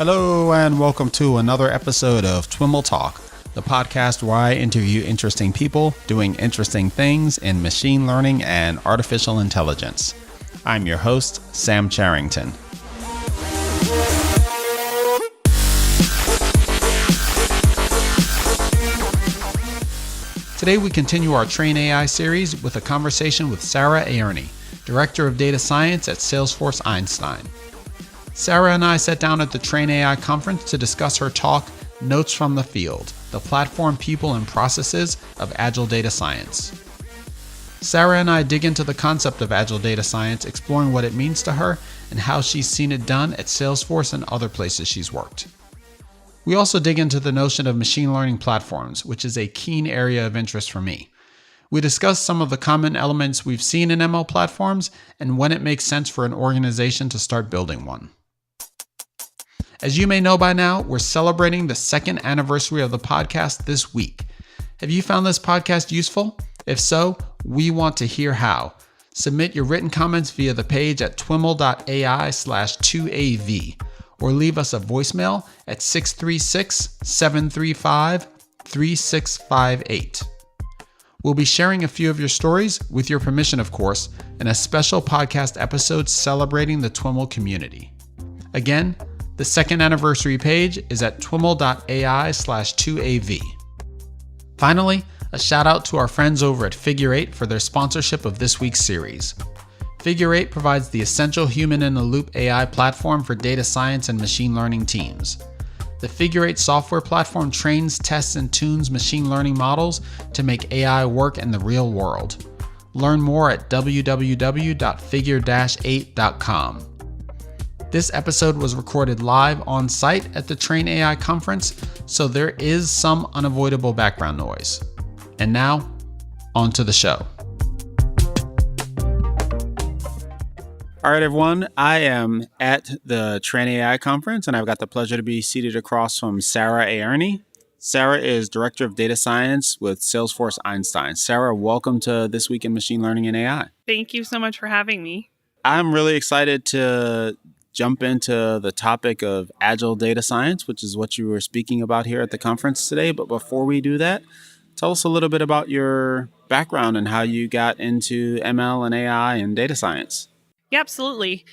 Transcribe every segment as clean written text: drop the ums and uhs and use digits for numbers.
Hello and welcome to another episode of TWiML Talk, the podcast where I interview interesting people doing interesting things in machine learning and artificial intelligence. I'm your host, Sam Charrington. Today we continue our TrainAI series with a conversation with Sarah Aerni, Director of Data Science at Salesforce Einstein. Sarah and I sat down at the TrainAI conference to discuss her talk, Notes from the Field, the platform, people, and processes of Agile data science. Sarah and I dig into the concept of Agile data science, exploring what it means to her and how she's seen it done at Salesforce and other places she's worked. We also dig into the notion of machine learning platforms, which is a keen area of interest for me. We discuss some of the common elements we've seen in ML platforms and when it makes sense for an organization to start building one. As you may know by now, we're celebrating the second anniversary of the podcast this week. Have you found this podcast useful? If so, we want to hear how. Submit your written comments via the page at twiml.ai/2av or leave us a voicemail at 636-735-3658. We'll be sharing a few of your stories, with your permission of course, in a special podcast episode celebrating the TWiML community. Again, the second anniversary page is at twiml.ai/2av. Finally, a shout out to our friends over at Figure 8 for their sponsorship of this week's series. Figure 8 provides the essential human-in-the-loop AI platform for data science and machine learning teams. The Figure 8 software platform trains, tests, and tunes machine learning models to make AI work in the real world. Learn more at www.figure-8.com. This episode was recorded live on site at the TrainAI conference, so there is some unavoidable background noise. And now, on to the show. All right, everyone. I am at the TrainAI conference, and I've got the pleasure to be seated across from Sarah Aerni. Sarah is Director of Data Science with Salesforce Einstein. Sarah, welcome to This Week in Machine Learning and AI. Thank you so much for having me. I'm really excited to jump into the topic of Agile data science, which is what you were speaking about here at the conference today. But before we do that, tell us a little bit about your background and how you got into ML and AI and data science. Yeah, absolutely.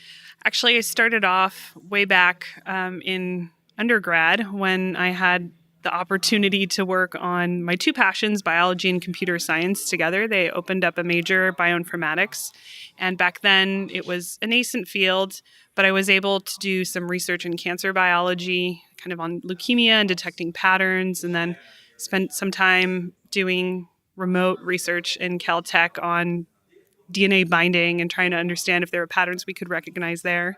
Actually, I started off way back in undergrad when I had the opportunity to work on my two passions, biology and computer science, together. They opened up a major, bioinformatics. And back then, it was a nascent field, but I was able to do some research in cancer biology, kind of on leukemia and detecting patterns, and then spent some time doing remote research in Caltech on DNA binding and trying to understand if there were patterns we could recognize there.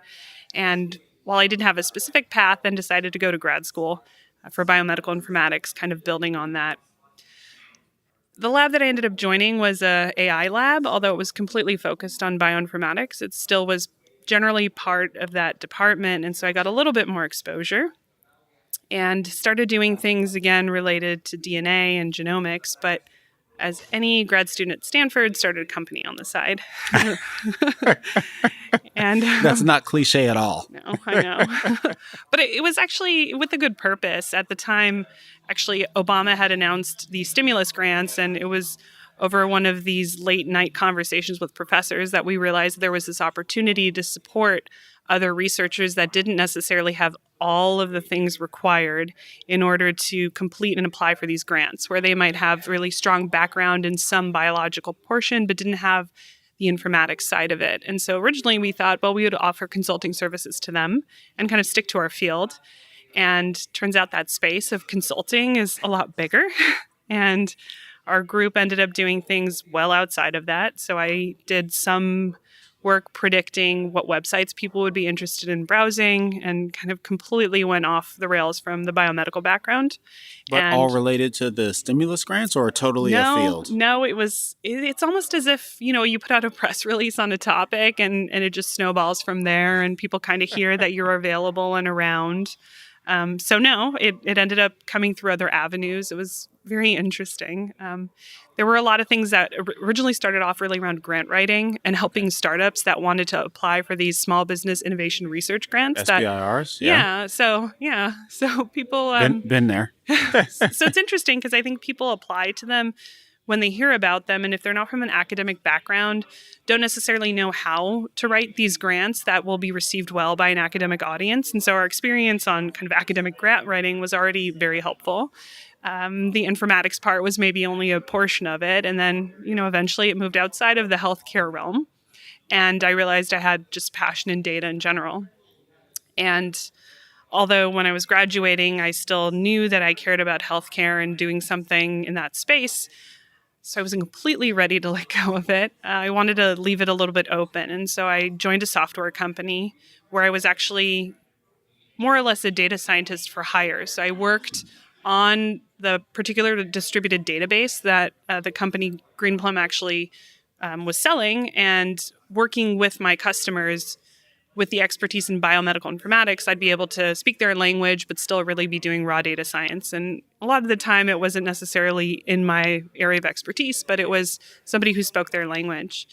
And while I didn't have a specific path, then decided to go to grad school for biomedical informatics, kind of building on that. The lab that I ended up joining was a AI lab, although it was completely focused on bioinformatics. It still was generally part of that department, and so I got a little bit more exposure and started doing things again related to DNA and genomics, but as any grad student at Stanford, started a company on the side. And that's not cliche at all. No, I know. But it was actually with a good purpose. At the time, actually, Obama had announced the stimulus grants, and it was over one of these late night conversations with professors that we realized there was this opportunity to support other researchers that didn't necessarily have all of the things required in order to complete and apply for these grants, where they might have really strong background in some biological portion, but didn't have the informatics side of it. And so originally we thought, well, we would offer consulting services to them and kind of stick to our field. And turns out that space of consulting is a lot bigger. And our group ended up doing things well outside of that. So I did some work predicting what websites people would be interested in browsing and kind of completely went off the rails from the biomedical background. But all related to the stimulus grants or totally a field? No, it's almost as if, you put out a press release on a topic and it just snowballs from there and people kind of hear that you're available and around. So no, it ended up coming through other avenues. It was very interesting. There were a lot of things that originally started off really around grant writing and helping startups that wanted to apply for these small business innovation research grants. SBIRs, So people been there. so it's interesting because I think people apply to them when they hear about them, and if they're not from an academic background, don't necessarily know how to write these grants that will be received well by an academic audience. And so our experience on kind of academic grant writing was already very helpful. The informatics part was maybe only a portion of it. And then, eventually it moved outside of the healthcare realm. And I realized I had just passion in data in general. And although when I was graduating, I still knew that I cared about healthcare and doing something in that space, so I wasn't completely ready to let go of it. I wanted to leave it a little bit open. And so I joined a software company where I was actually more or less a data scientist for hire. So I worked on the particular distributed database that the company Greenplum actually was selling, and working with my customers with the expertise in biomedical informatics, I'd be able to speak their language, but still really be doing raw data science. And a lot of the time, it wasn't necessarily in my area of expertise, but it was somebody who spoke their language.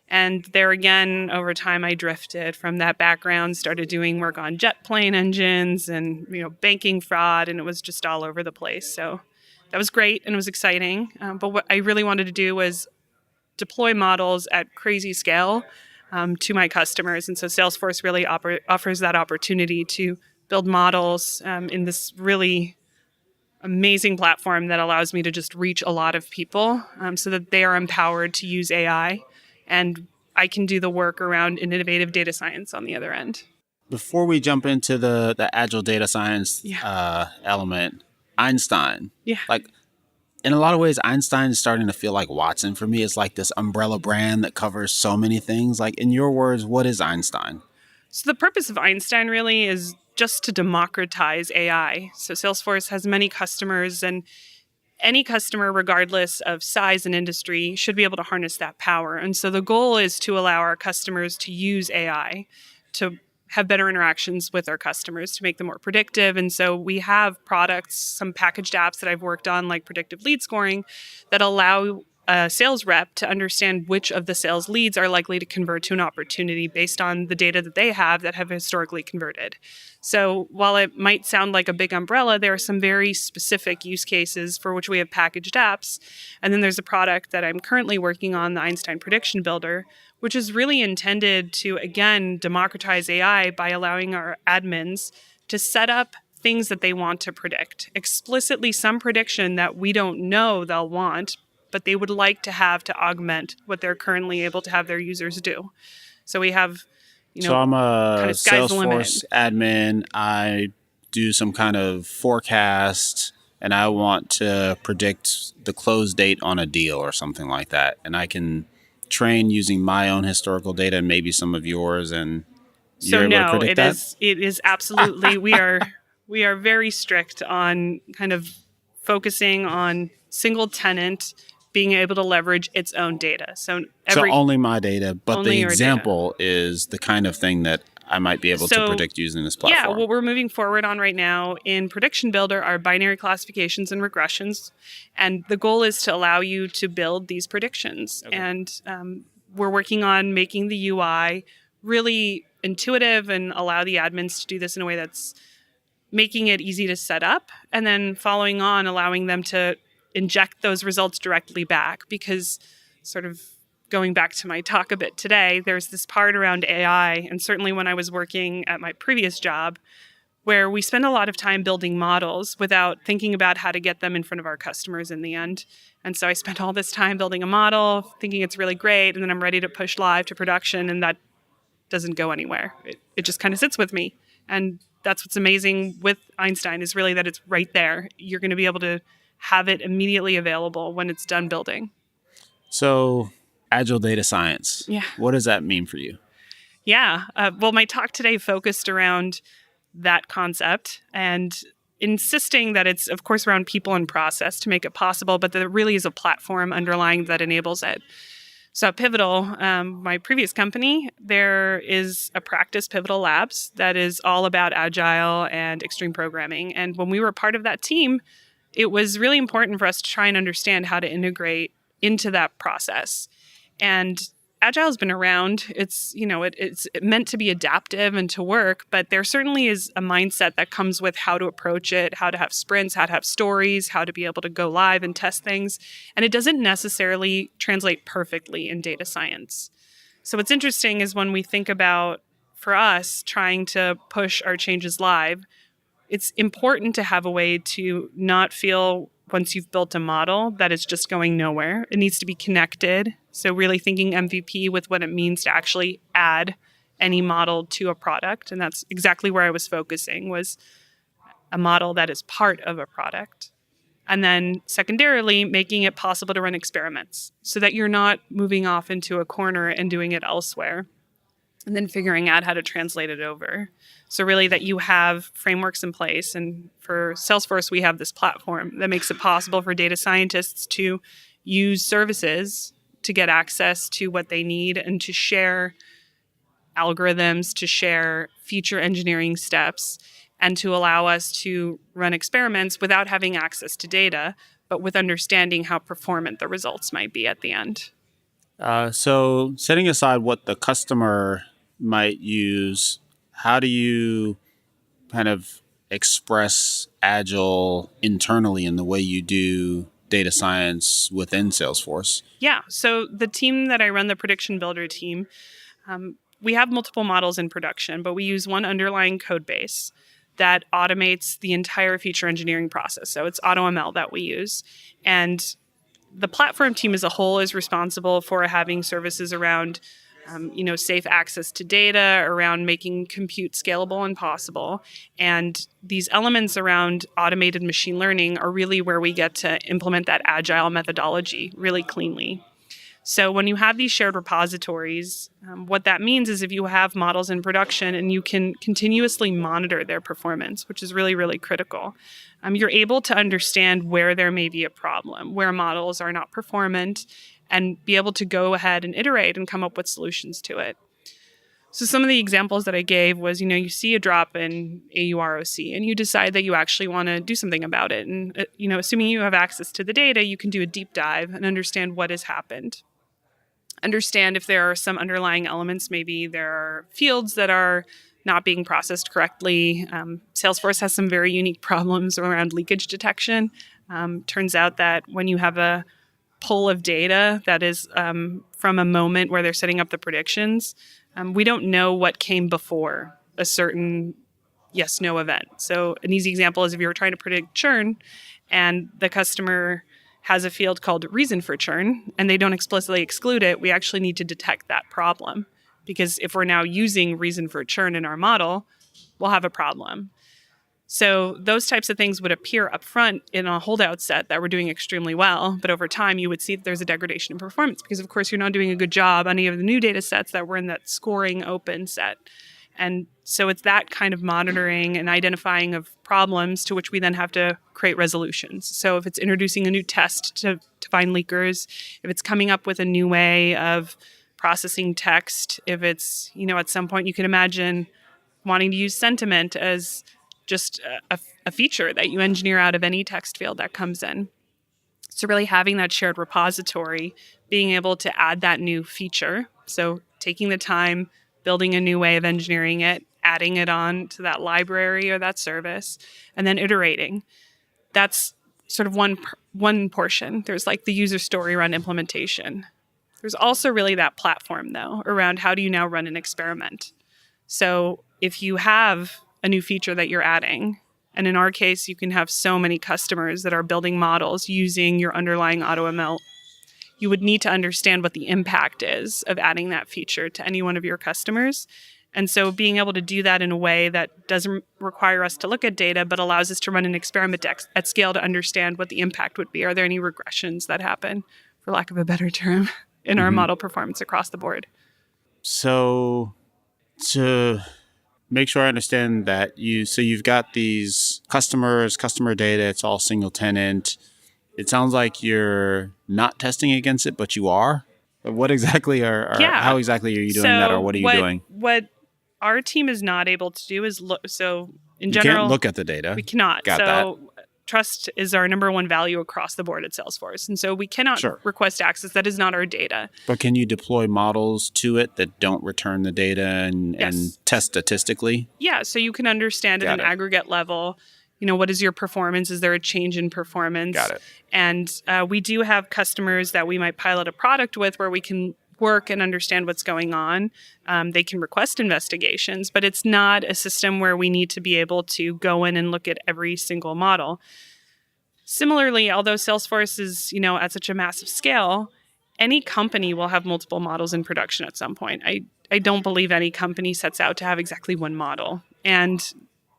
And there again, over time, I drifted from that background, started doing work on jet plane engines and banking fraud, and it was just all over the place. So that was great and it was exciting. But what I really wanted to do was deploy models at crazy scale to my customers. And so Salesforce really offers that opportunity to build models in this really amazing platform that allows me to just reach a lot of people so that they are empowered to use AI, and I can do the work around innovative data science on the other end. Before we jump into the agile data science element, Einstein. Yeah. In a lot of ways, Einstein is starting to feel like Watson for me. It's like this umbrella brand that covers so many things. In your words, what is Einstein? So the purpose of Einstein really is just to democratize AI. So Salesforce has many customers, and any customer, regardless of size and industry, should be able to harness that power. And so the goal is to allow our customers to use AI to have better interactions with our customers, to make them more predictive. And so we have products, some packaged apps that I've worked on, like predictive lead scoring, that allow a sales rep to understand which of the sales leads are likely to convert to an opportunity based on the data that they have that have historically converted. So while it might sound like a big umbrella, there are some very specific use cases for which we have packaged apps. And then there's a product that I'm currently working on, the Einstein Prediction Builder, which is really intended to, again, democratize AI by allowing our admins to set up things that they want to predict, explicitly some prediction that we don't know they'll want, but they would like to have to augment what they're currently able to have their users do. So we have, So I'm a kind of sky's the limit. Salesforce admin. I do some kind of forecast, and I want to predict the close date on a deal or something like that. And I can train using my own historical data and maybe some of yours, and you're able to predict that? It is absolutely we are very strict on kind of focusing on single tenant being able to leverage its own data. So only my data, but only the your example is the kind of thing that I might be able to predict using this platform. Yeah, what we're moving forward on right now in Prediction Builder are binary classifications and regressions. And the goal is to allow you to build these predictions. Okay. And we're working on making the UI really intuitive and allow the admins to do this in a way that's making it easy to set up. And then following on, allowing them to inject those results directly back, because sort of going back to my talk a bit today, there's this part around AI, and certainly when I was working at my previous job, where we spend a lot of time building models without thinking about how to get them in front of our customers in the end. And so I spent all this time building a model, thinking it's really great, and then I'm ready to push live to production, and that doesn't go anywhere. It just kind of sits with me. And that's what's amazing with Einstein, is really that it's right there. You're going to be able to have it immediately available when it's done building. So, agile data science. Yeah. What does that mean for you? Yeah. Well, my talk today focused around that concept and insisting that it's, of course, around people and process to make it possible, but that it really is a platform underlying that enables it. So at Pivotal, my previous company, there is a practice, Pivotal Labs, that is all about Agile and extreme programming. And when we were part of that team, it was really important for us to try and understand how to integrate into that process. And Agile's been around. It's meant to be adaptive and to work, but there certainly is a mindset that comes with how to approach it, how to have sprints, how to have stories, how to be able to go live and test things. And it doesn't necessarily translate perfectly in data science. So what's interesting is when we think about, for us, trying to push our changes live, it's important to have a way to not feel, once you've built a model, that it's just going nowhere. It needs to be connected. So really thinking MVP with what it means to actually add any model to a product. And that's exactly where I was focusing, was a model that is part of a product. And then secondarily, making it possible to run experiments so that you're not moving off into a corner and doing it elsewhere, and then figuring out how to translate it over. So really that you have frameworks in place. And for Salesforce, we have this platform that makes it possible for data scientists to use services to get access to what they need and to share algorithms, to share feature engineering steps, and to allow us to run experiments without having access to data, but with understanding how performant the results might be at the end. So setting aside what the customer might use, how do you kind of express Agile internally in the way you do data science within Salesforce? Yeah. So the team that I run, the prediction builder team, we have multiple models in production, but we use one underlying code base that automates the entire feature engineering process. So it's AutoML that we use. And the platform team as a whole is responsible for having services around safe access to data, around making compute scalable and possible. And these elements around automated machine learning are really where we get to implement that Agile methodology really cleanly. So when you have these shared repositories, what that means is if you have models in production and you can continuously monitor their performance, which is really, really critical, you're able to understand where there may be a problem, where models are not performant, and be able to go ahead and iterate and come up with solutions to it. So some of the examples that I gave was, you see a drop in AUROC and you decide that you actually want to do something about it. And, assuming you have access to the data, you can do a deep dive and understand what has happened. Understand if there are some underlying elements. Maybe there are fields that are not being processed correctly. Salesforce has some very unique problems around leakage detection. Turns out that when you have a pull of data that is from a moment where they're setting up the predictions, we don't know what came before a certain yes-no event. So an easy example is if you were trying to predict churn and the customer has a field called reason for churn and they don't explicitly exclude it, we actually need to detect that problem. Because if we're now using reason for churn in our model, we'll have a problem. So those types of things would appear up front in a holdout set that we're doing extremely well. But over time, you would see that there's a degradation in performance because, of course, you're not doing a good job on any of the new data sets that were in that scoring open set. And so it's that kind of monitoring and identifying of problems to which we then have to create resolutions. So if it's introducing a new test to find leakers, if it's coming up with a new way of processing text, if it's, at some point you can imagine wanting to use sentiment as just a feature that you engineer out of any text field that comes in. So really having that shared repository, being able to add that new feature. So taking the time, building a new way of engineering it, adding it on to that library or that service, and then iterating. That's sort of one portion. There's like the user story around implementation. There's also really that platform, though, around how do you now run an experiment. So if you have a new feature that you're adding, and in our case, you can have so many customers that are building models using your underlying AutoML, you would need to understand what the impact is of adding that feature to any one of your customers. And so being able to do that in a way that doesn't require us to look at data, but allows us to run an experiment at scale to understand what the impact would be. Are there any regressions that happen, for lack of a better term, in our model performance across the board? So to make sure I understand that, you've got these customer data, it's all single tenant. It sounds like you're not testing against it, but you are. What exactly Yeah. how exactly are you doing that, or what are you doing? What our team is not able to do is look. So in You general, can't look at the data. we cannot. Got So trust is our number one value across the board at Salesforce. And so we cannot Sure. request access. That is not our data. But can you deploy models to it that don't return the data and Yes. test statistically? Yeah. So you can understand at Got an it. aggregate level, what is your performance? Is there a change in performance? Got it. And we do have customers that we might pilot a product with where we can work and understand what's going on. They can request investigations, but it's not a system where we need to be able to go in and look at every single model. Similarly, although Salesforce is, at such a massive scale, any company will have multiple models in production at some point. I don't believe any company sets out to have exactly one model. And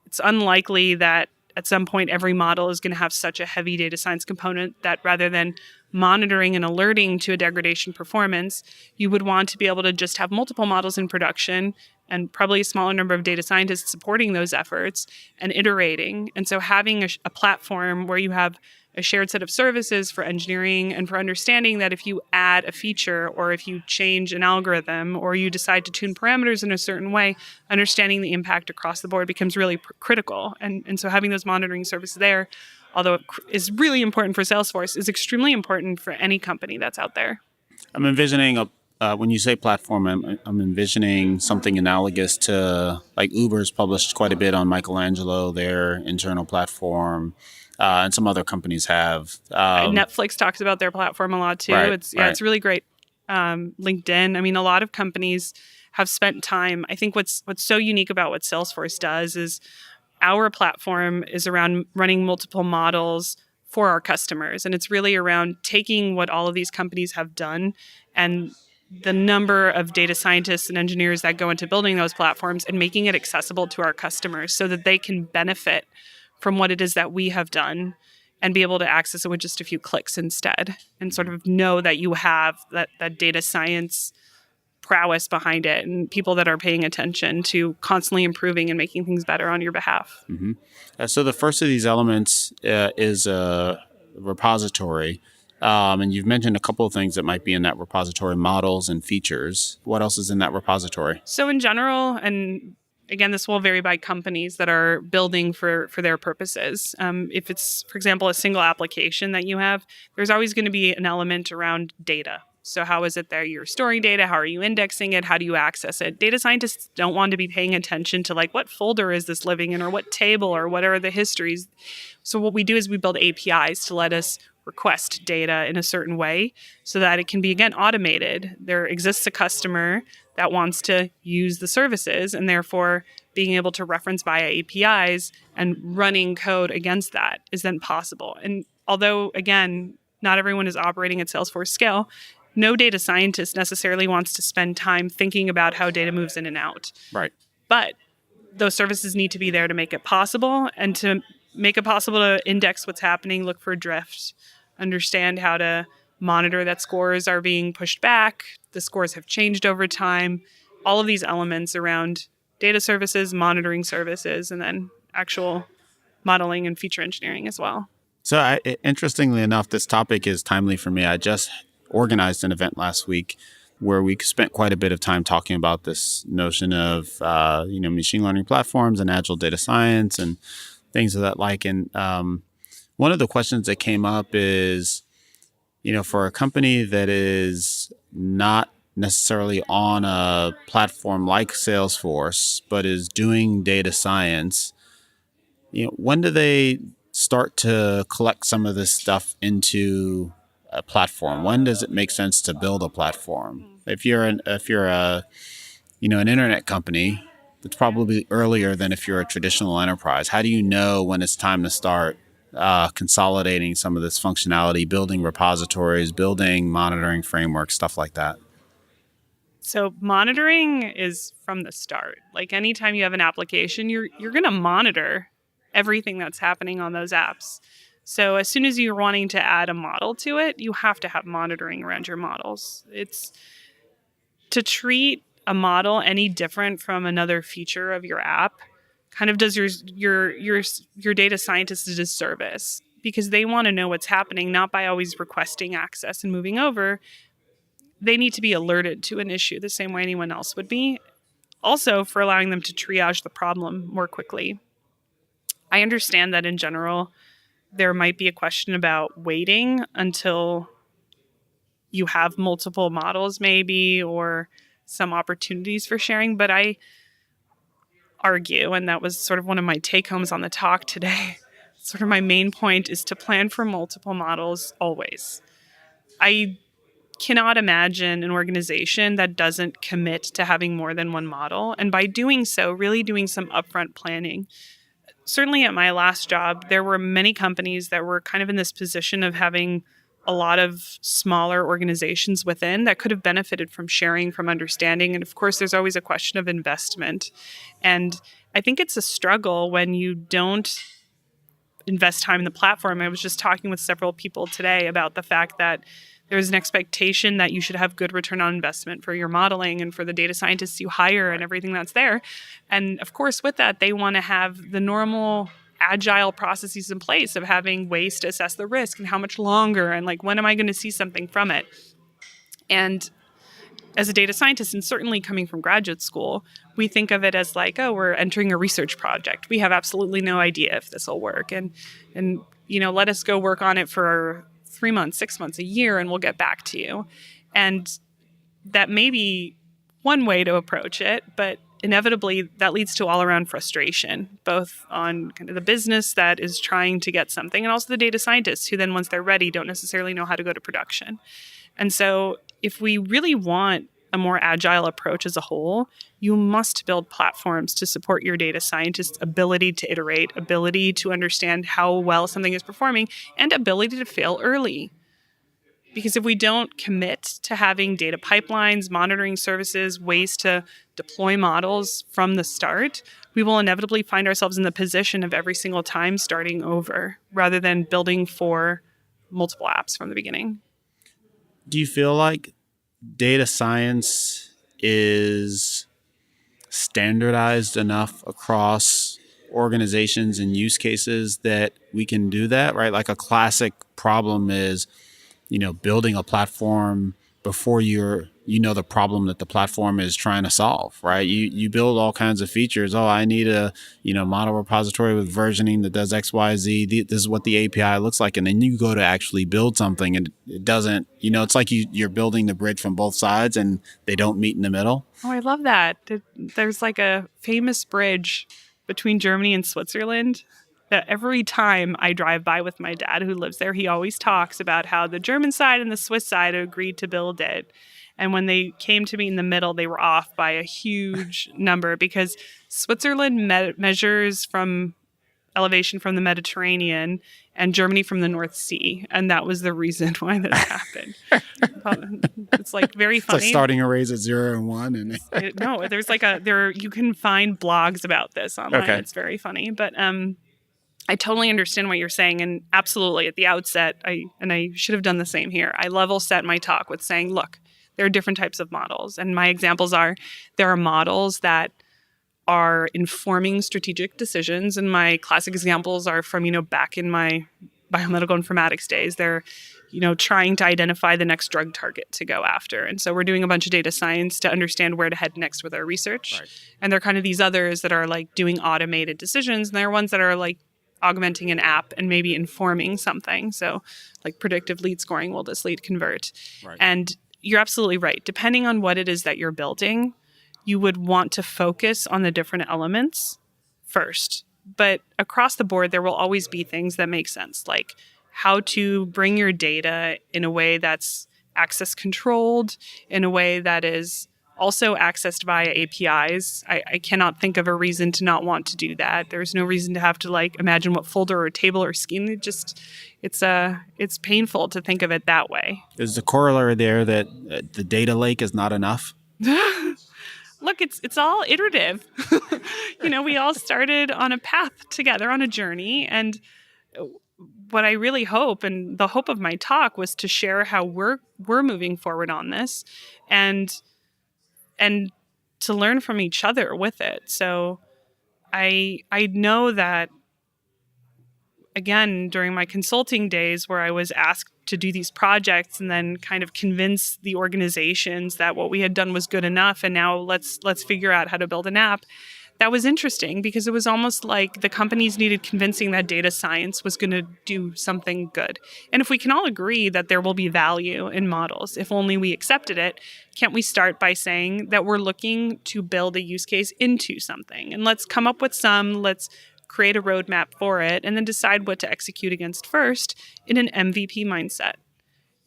it's unlikely that at some point every model is going to have such a heavy data science component that rather than monitoring and alerting to a degradation performance, you would want to be able to just have multiple models in production and probably a smaller number of data scientists supporting those efforts and iterating. And so having a platform where you have a shared set of services for engineering and for understanding that if you add a feature or if you change an algorithm or you decide to tune parameters in a certain way, understanding the impact across the board becomes really critical. And so having those monitoring services there, although it is really important for Salesforce, is extremely important for any company that's out there. I'm envisioning when you say platform, I'm envisioning something analogous to like Uber's published quite a bit on Michelangelo, their internal platform, and some other companies have. Netflix talks about their platform a lot too. Right, It's really great. LinkedIn. I mean, a lot of companies have spent time. I think what's so unique about what Salesforce does is our platform is around running multiple models for our customers, and it's really around taking what all of these companies have done and the number of data scientists and engineers that go into building those platforms and making it accessible to our customers so that they can benefit from what it is that we have done and be able to access it with just a few clicks instead and sort of know that you have that data science prowess behind it and people that are paying attention to constantly improving and making things better on your behalf. Mm-hmm. So the first of these elements is a repository. And you've mentioned a couple of things that might be in that repository, models and features. What else is in that repository? So in general, and again, this will vary by companies that are building for their purposes. If it's, for example, a single application that you have, there's always going to be an element around data. So how is it that you're storing data? How are you indexing it? How do you access it? Data scientists don't want to be paying attention to like what folder is this living in or what table or what are the histories. So what we do is we build APIs to let us request data in a certain way so that it can be, again, automated. There exists a customer that wants to use the services and therefore being able to reference via APIs and running code against that is then possible. And although, again, not everyone is operating at Salesforce scale, no data scientist necessarily wants to spend time thinking about how data moves in and out. Right. But those services need to be there to make it possible and to make it possible to index what's happening, look for drift, understand how to monitor that scores are being pushed back, the scores have changed over time, all of these elements around data services, monitoring services, and then actual modeling and feature engineering as well. So interestingly enough, this topic is timely for me. I just organized an event last week where we spent quite a bit of time talking about this notion of machine learning platforms and agile data science and things of that like. And one of the questions that came up is, for a company that is not necessarily on a platform like Salesforce, but is doing data science, when do they start to collect some of this stuff into a platform? When does it make sense to build a platform? If you're an internet company, it's probably earlier than if you're a traditional enterprise. How do you know when it's time to start consolidating some of this functionality, building repositories, building monitoring frameworks, stuff like that? So monitoring is from the start. Like anytime you have an application, you're going to monitor everything that's happening on those apps. So as soon as you're wanting to add a model to it, you have to have monitoring around your models. It's to treat a model any different from another feature of your app kind of does your data scientists a disservice because they want to know what's happening, not by always requesting access and moving over. they need to be alerted to an issue the same way anyone else would be. Also, for allowing them to triage the problem more quickly. I understand that in general, there might be a question about waiting until you have multiple models maybe, or some opportunities for sharing. But I argue, and that was sort of one of my take-homes on the talk today, sort of my main point is to plan for multiple models always. I cannot imagine an organization that doesn't commit to having more than one model. And by doing so, really doing some upfront planning. Certainly at my last job, there were many companies that were kind of in this position of having a lot of smaller organizations within that could have benefited from sharing, from understanding. And of course, there's always a question of investment. And I think it's a struggle when you don't invest time in the platform. I was just talking with several people today about the fact that there's an expectation that you should have good return on investment for your modeling and for the data scientists you hire and everything that's there. And of course, with that, they want to have the normal agile processes in place of having ways to assess the risk and how much longer and like, when am I going to see something from it? And as a data scientist, and certainly coming from graduate school, we think of it as like, oh, we're entering a research project. We have absolutely no idea if this will work. And let us go work on it for 3 months, 6 months, a year, and we'll get back to you. And that may be one way to approach it, but inevitably that leads to all around frustration, both on kind of the business that is trying to get something and also the data scientists who then, once they're ready, don't necessarily know how to go to production. And so if we really want a more agile approach as a whole, you must build platforms to support your data scientists' ability to iterate, ability to understand how well something is performing, and ability to fail early. Because if we don't commit to having data pipelines, monitoring services, ways to deploy models from the start, we will inevitably find ourselves in the position of every single time starting over, rather than building for multiple apps from the beginning. Do you feel like data science is standardized enough across organizations and use cases that we can do that, right? Like a classic problem is, building a platform before the problem that the platform is trying to solve, right? You build all kinds of features. Oh, I need a, model repository with versioning that does X, Y, Z. This is what the API looks like. And then you go to actually build something and it doesn't, it's like you're building the bridge from both sides and they don't meet in the middle. Oh, I love that. There's like a famous bridge between Germany and Switzerland that every time I drive by with my dad who lives there, he always talks about how the German side and the Swiss side agreed to build it. And when they came to meet in the middle, they were off by a huge number because Switzerland measures from elevation from the Mediterranean and Germany from the North Sea. And that was the reason why this happened. It's like very funny. It's like starting arrays at 0 and 1. No, there's like you can find blogs about this online. Okay. It's very funny. But I totally understand what you're saying. And absolutely, at the outset, I should have done the same here. I level set my talk with saying, look, there are different types of models. And my examples are, there are models that are informing strategic decisions. And my classic examples are from, back in my biomedical informatics days. They're, trying to identify the next drug target to go after. And so we're doing a bunch of data science to understand where to head next with our research. Right. And they're kind of these others that are like doing automated decisions. And there are ones that are like augmenting an app and maybe informing something. So like predictive lead scoring, will this lead convert? Right. And you're absolutely right. Depending on what it is that you're building, you would want to focus on the different elements first. But across the board, there will always be things that make sense, like how to bring your data in a way that's access controlled, in a way that is also accessed via APIs. I cannot think of a reason to not want to do that. There's no reason to have to imagine what folder or table or scheme. It's painful to think of it that way. Is the corollary there that the data lake is not enough? Look, it's all iterative. We all started on a path together, on a journey, and what I really hope, and the hope of my talk, was to share how we're moving forward on this, and to learn from each other with it. So I know that, again, during my consulting days where I was asked to do these projects and then kind of convince the organizations that what we had done was good enough, and now let's figure out how to build an app. That was interesting because it was almost like the companies needed convincing that data science was going to do something good. And if we can all agree that there will be value in models, if only we accepted it, can't we start by saying that we're looking to build a use case into something? And let's come up with let's create a roadmap for it, and then decide what to execute against first in an MVP mindset.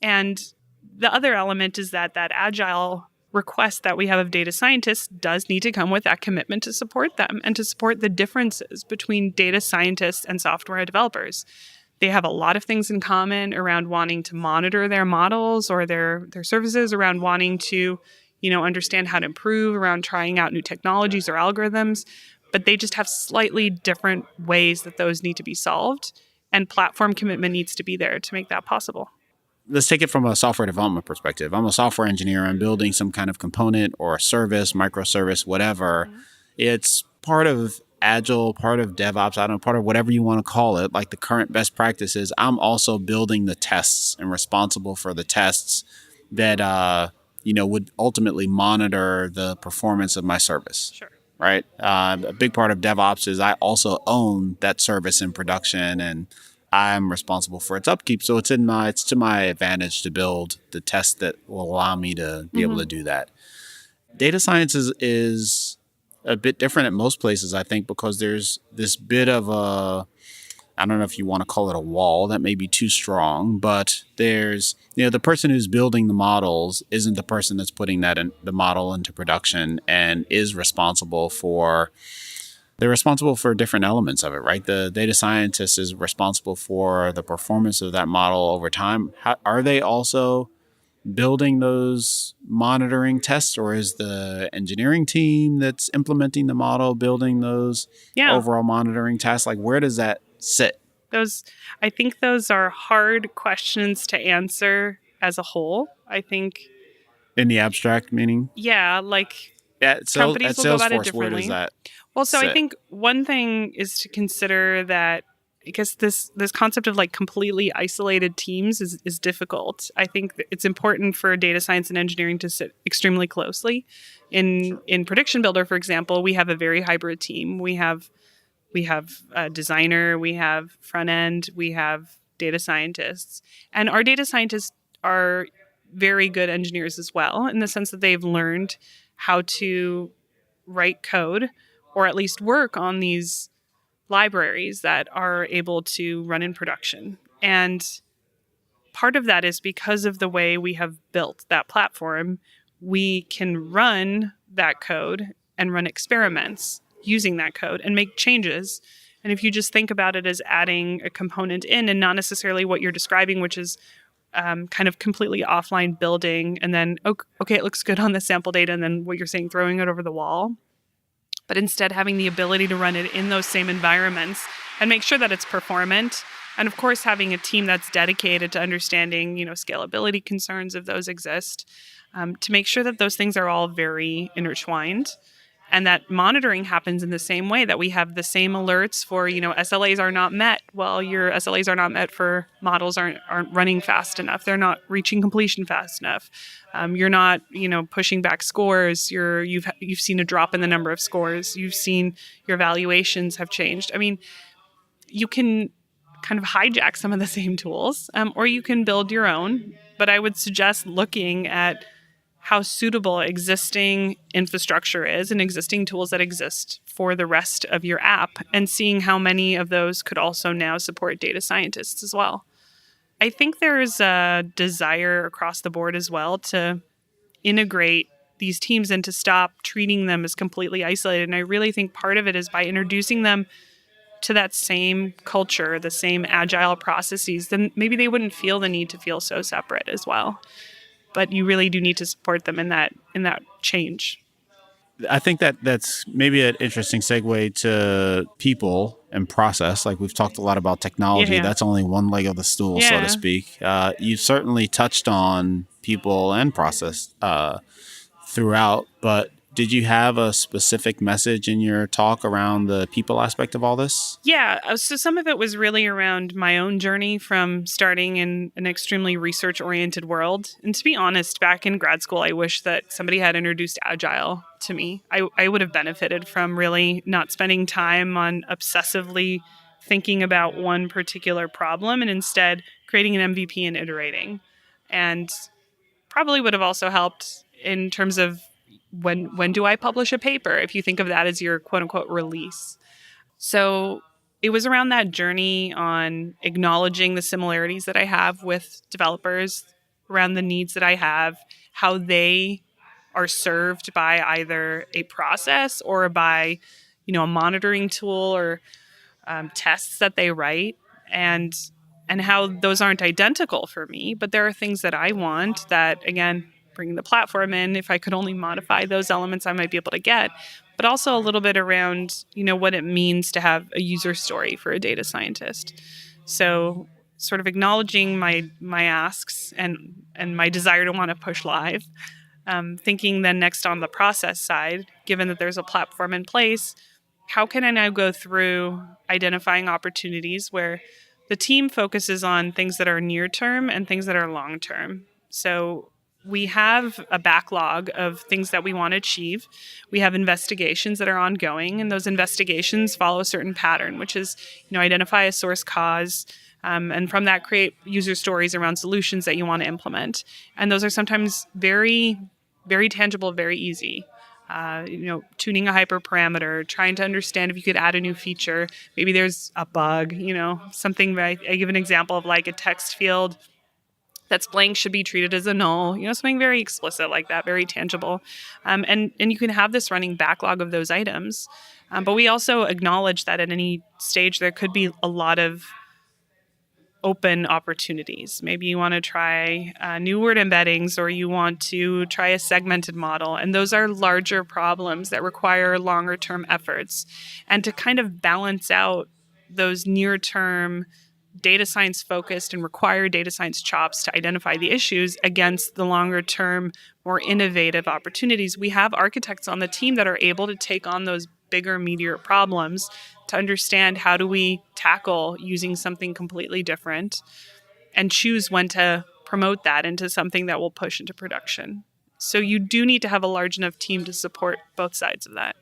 And the other element is that Agile request that we have of data scientists does need to come with that commitment to support them and to support the differences between data scientists and software developers. They have a lot of things in common around wanting to monitor their models or their services, around wanting to, understand how to improve, around trying out new technologies or algorithms, but they just have slightly different ways that those need to be solved, and platform commitment needs to be there to make that possible. Let's take it from a software development perspective. I'm a software engineer. I'm building some kind of component or a service, microservice, whatever. Mm-hmm. It's part of Agile, part of DevOps, I don't know, part of whatever you want to call it, like the current best practices. I'm also building the tests and responsible for the tests that, would ultimately monitor the performance of my service. Sure. Right? A big part of DevOps is I also own that service in production, and I'm responsible for its upkeep. So it's to my advantage to build the test that will allow me to be able to do that. Data science is a bit different at most places, I think, because there's this bit of I don't know if you want to call it a wall, that may be too strong, but there's, the person who's building the models isn't the person that's putting the model into production and is responsible for. They're responsible for different elements of it, right? The data scientist is responsible for the performance of that model over time. Are they also building those monitoring tests, or is the engineering team that's implementing the model building those overall monitoring tests? Like, where does that sit? I think those are hard questions to answer as a whole. I think in the abstract, meaning? Yeah, companies will go about it differently. Where does that Well, so sit? I think one thing is to consider that, I guess, this concept of completely isolated teams is difficult. I think that it's important for data science and engineering to sit extremely closely. In Prediction Builder, for example, we have a very hybrid team. We have a designer, we have front end, we have data scientists, and our data scientists are very good engineers as well, in the sense that they've learned how to write code, or at least work on these libraries that are able to run in production. And part of that is because of the way we have built that platform, we can run that code and run experiments using that code and make changes. And if you just think about it as adding a component in, and not necessarily what you're describing, which is kind of completely offline building, and then, okay, it looks good on the sample data, and then what you're saying, throwing it over the wall, but instead having the ability to run it in those same environments and make sure that it's performant. And of course, having a team that's dedicated to understanding, scalability concerns if those exist, to make sure that those things are all very intertwined. And that monitoring happens in the same way, that we have the same alerts for, SLAs are not met. Well, your SLAs are not met for models aren't running fast enough. They're not reaching completion fast enough. You're not, pushing back scores. You've seen a drop in the number of scores. You've seen your valuations have changed. I mean, you can kind of hijack some of the same tools, or you can build your own. But I would suggest looking at how suitable existing infrastructure is and existing tools that exist for the rest of your app, and seeing how many of those could also now support data scientists as well. I think there's a desire across the board as well to integrate these teams and to stop treating them as completely isolated. And I really think part of it is by introducing them to that same culture, the same agile processes, then maybe they wouldn't feel the need to feel so separate as well. But you really do need to support them in that change. I think that's maybe an interesting segue to people and process. Like, we've talked a lot about technology. Yeah. That's only one leg of the stool, so to speak. You certainly touched on people and process throughout, but Did you have a specific message in your talk around the people aspect of all this? Yeah, so some of it was really around my own journey from starting in an extremely research-oriented world. And to be honest, back in grad school, I wish that somebody had introduced Agile to me. I would have benefited from really not spending time on obsessively thinking about one particular problem and instead creating an MVP and iterating. And probably would have also helped in terms of when do I publish a paper, if you think of that as your quote-unquote release. So it was around that journey on acknowledging the similarities that I have with developers, around the needs that I have, how they are served by either a process or by, a monitoring tool or tests that they write, and how those aren't identical for me, but there are things that I want that, again, bringing the platform in, if I could only modify those elements, I might be able to get, but also a little bit around, what it means to have a user story for a data scientist. So sort of acknowledging my asks and my desire to want to push live, thinking then next on the process side, given that there's a platform in place, how can I now go through identifying opportunities where the team focuses on things that are near term and things that are long term. So we have a backlog of things that we want to achieve. We have investigations that are ongoing, and those investigations follow a certain pattern, which is, identify a source cause, and from that create user stories around solutions that you want to implement. And those are sometimes very, very tangible, very easy. Tuning a hyperparameter, trying to understand if you could add a new feature. Maybe there's a bug, something. I give an example of like a text field that's blank should be treated as a null, something very explicit like that, very tangible. And you can have this running backlog of those items. But we also acknowledge that at any stage there could be a lot of open opportunities. Maybe you want to try new word embeddings, or you want to try a segmented model. And those are larger problems that require longer term efforts. And to kind of balance out those near term data science focused and required data science chops to identify the issues against the longer term, more innovative opportunities, we have architects on the team that are able to take on those bigger, meatier problems to understand how do we tackle using something completely different and choose when to promote that into something that will push into production. So you do need to have a large enough team to support both sides of that.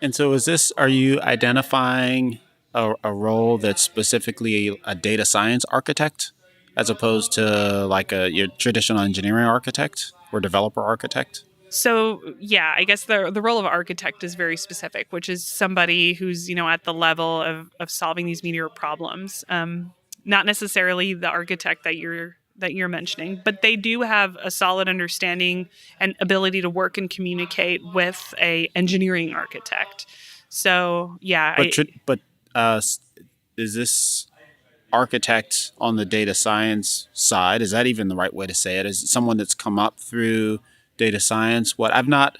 And so are you identifying a role that's specifically a data science architect as opposed to like your traditional engineering architect or developer architect? So, yeah, I guess the role of architect is very specific, which is somebody who's, at the level of solving these meatier problems. Not necessarily the architect that you're mentioning, but they do have a solid understanding and ability to work and communicate with a engineering architect. So, yeah. But is this architect on the data science side, is that even the right way to say it? Is it someone that's come up through data science? I've not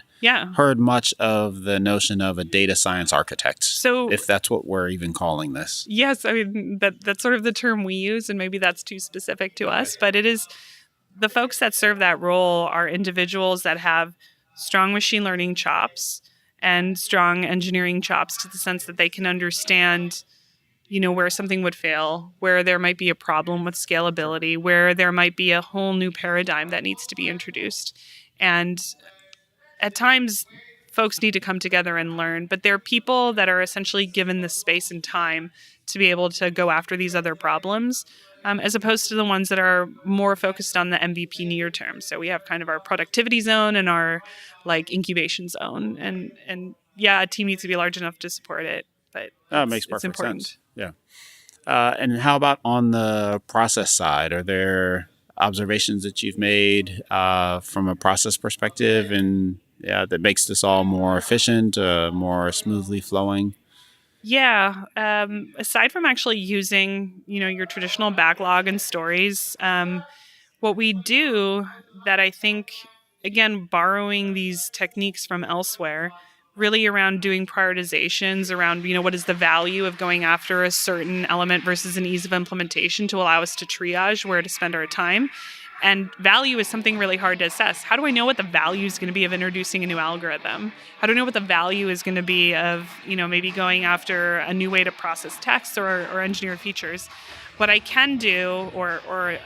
heard much of the notion of a data science architect, so if that's what we're even calling this. Yes, I mean, that's sort of the term we use, and maybe that's too specific to us, but it is the folks that serve that role are individuals that have strong machine learning chops and strong engineering chops, to the sense that they can understand where something would fail, where there might be a problem with scalability, where there might be a whole new paradigm that needs to be introduced. And at times, folks need to come together and learn, but they're people that are essentially given the space and time to be able to go after these other problems, as opposed to the ones that are more focused on the MVP near term. So we have kind of our productivity zone and our incubation zone. And yeah, a team needs to be large enough to support it, but it makes perfect sense. Yeah. And how about on the process side? Are there observations that you've made from a process perspective and that makes this all more efficient, more smoothly flowing? Yeah. Aside from actually using, your traditional backlog and stories, what we do that I think, again, borrowing these techniques from elsewhere, really around doing prioritizations around, what is the value of going after a certain element versus an ease of implementation to allow us to triage where to spend our time. And value is something really hard to assess. How do I know what the value is going to be of introducing a new algorithm? How do I know what the value is going to be of, maybe going after a new way to process text or engineer features? What I can do, or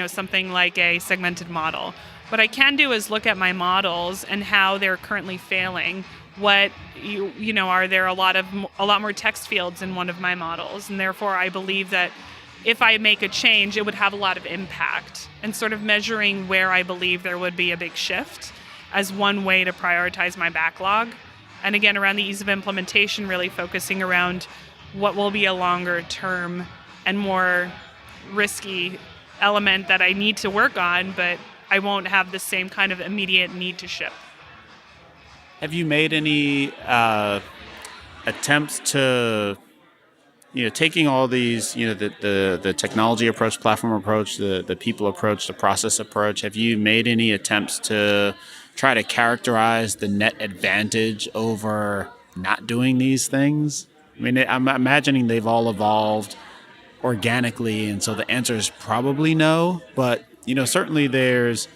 something like a segmented model. What I can do is look at my models and how they're currently failing. Are there a lot more text fields in one of my models, and therefore I believe that if I make a change, it would have a lot of impact, and sort of measuring where I believe there would be a big shift as one way to prioritize my backlog. And again, around the ease of implementation, really focusing around what will be a longer term and more risky element that I need to work on, but I won't have the same kind of immediate need to ship. Have you made any attempts to taking all these, the technology approach, platform approach, the people approach, the process approach, have you made any attempts to try to characterize the net advantage over not doing these things? I mean, I'm imagining they've all evolved organically, and so the answer is probably no. But, certainly there's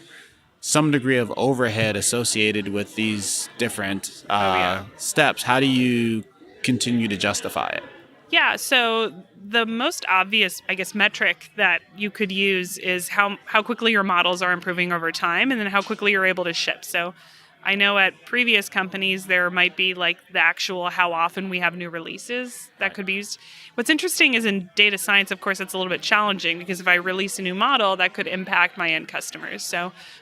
some degree of overhead associated with these different steps. How do you continue to justify it? Yeah, so the most obvious, metric that you could use is how quickly your models are improving over time, and then how quickly you're able to ship. So I know at previous companies, there might be like the actual how often we have new releases that could be used. What's interesting is in data science, of course, it's a little bit challenging because if I release a new model, that could impact my end customers.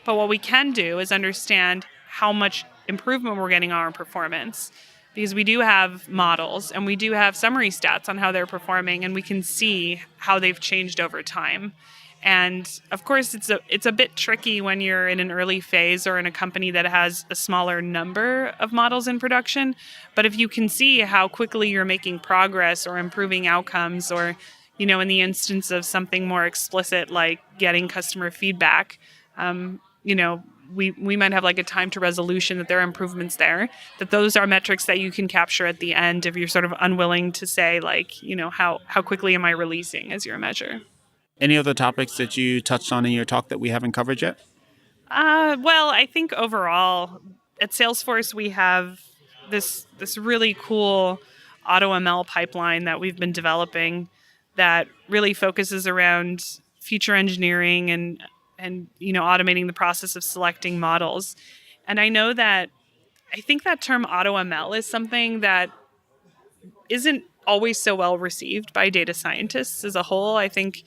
But what we can do is understand how much improvement we're getting on our performance. Because we do have models and we do have summary stats on how they're performing, and we can see how they've changed over time. And of course, it's a bit tricky when you're in an early phase or in a company that has a smaller number of models in production. But if you can see how quickly you're making progress or improving outcomes, or in the instance of something more explicit like getting customer feedback, we might have like a time to resolution that there are improvements there, that those are metrics that you can capture at the end if you're sort of unwilling to say how quickly am I releasing as your measure. Any other topics that you touched on in your talk that we haven't covered yet? Well, I think overall at Salesforce, we have this really cool AutoML pipeline that we've been developing that really focuses around feature engineering and automating the process of selecting models. And I think that term AutoML is something that isn't always so well received by data scientists as a whole. I think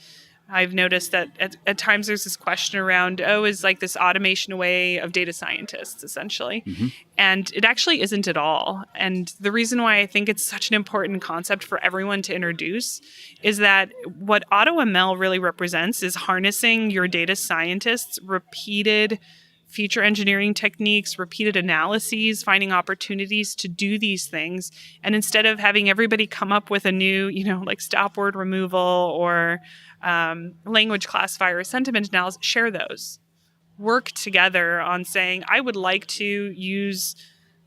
I've noticed that at times there's this question around, is like this automation away of data scientists, essentially. Mm-hmm. And it actually isn't at all. And the reason why I think it's such an important concept for everyone to introduce is that what AutoML really represents is harnessing your data scientists' repeated feature engineering techniques, repeated analyses, finding opportunities to do these things. And instead of having everybody come up with a new, like stop word removal or language classifier or sentiment analysis, share those. Work together on saying, I would like to use,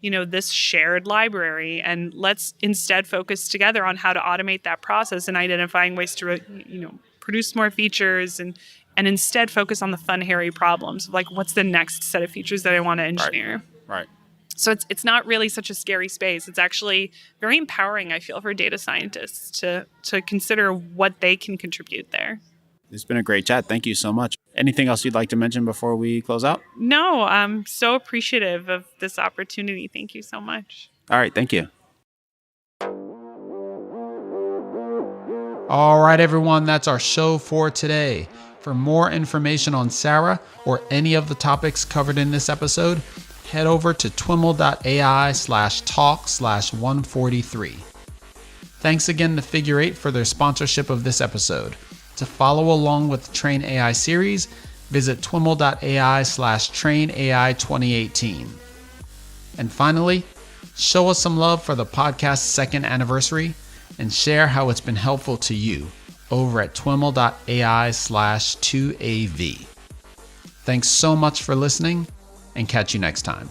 this shared library, and let's instead focus together on how to automate that process and identifying ways to, produce more features and instead focus on the fun, hairy problems. Like, what's the next set of features that I want to engineer? Right. So it's not really such a scary space. It's actually very empowering, I feel, for data scientists to consider what they can contribute there. It's been a great chat. Thank you so much. Anything else you'd like to mention before we close out? No, I'm so appreciative of this opportunity. Thank you so much. All right. Thank you. All right, everyone. That's our show for today. For more information on Sarah or any of the topics covered in this episode, head over to TWiML.ai/talk/143. Thanks again to Figure 8 for their sponsorship of this episode. To follow along with the TrainAI series, visit TWiML.ai/TrainAI2018. And finally, show us some love for the podcast's second anniversary and share how it's been helpful to you over at TWiML.ai/2AV. Thanks so much for listening, and catch you next time.